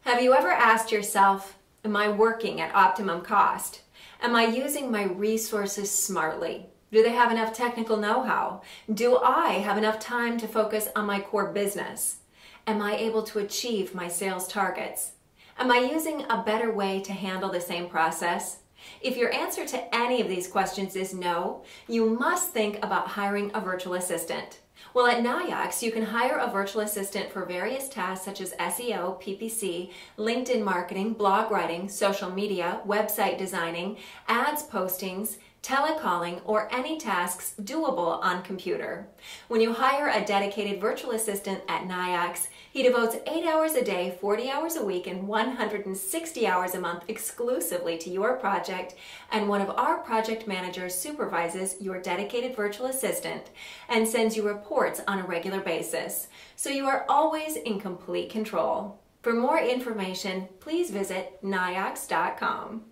Have you ever asked yourself, am I working at optimum cost? Am I using my resources smartly? Do they have enough technical know-how? Do I have enough time to focus on my core business? Am I able to achieve my sales targets? Am I using a better way to handle the same process? If your answer to any of these questions is no, you must think about hiring a virtual assistant. Well, at Nayax, you can hire a virtual assistant for various tasks such as SEO, PPC, LinkedIn marketing, blog writing, social media, website designing, ads postings, telecalling, or any tasks doable on computer. When you hire a dedicated virtual assistant at Nayax, he devotes 8 hours a day, 40 hours a week, and 160 hours a month exclusively to your project, and one of our project managers supervises your dedicated virtual assistant and sends you reports on a regular basis, so you are always in complete control. For more information, please visit nayax.com.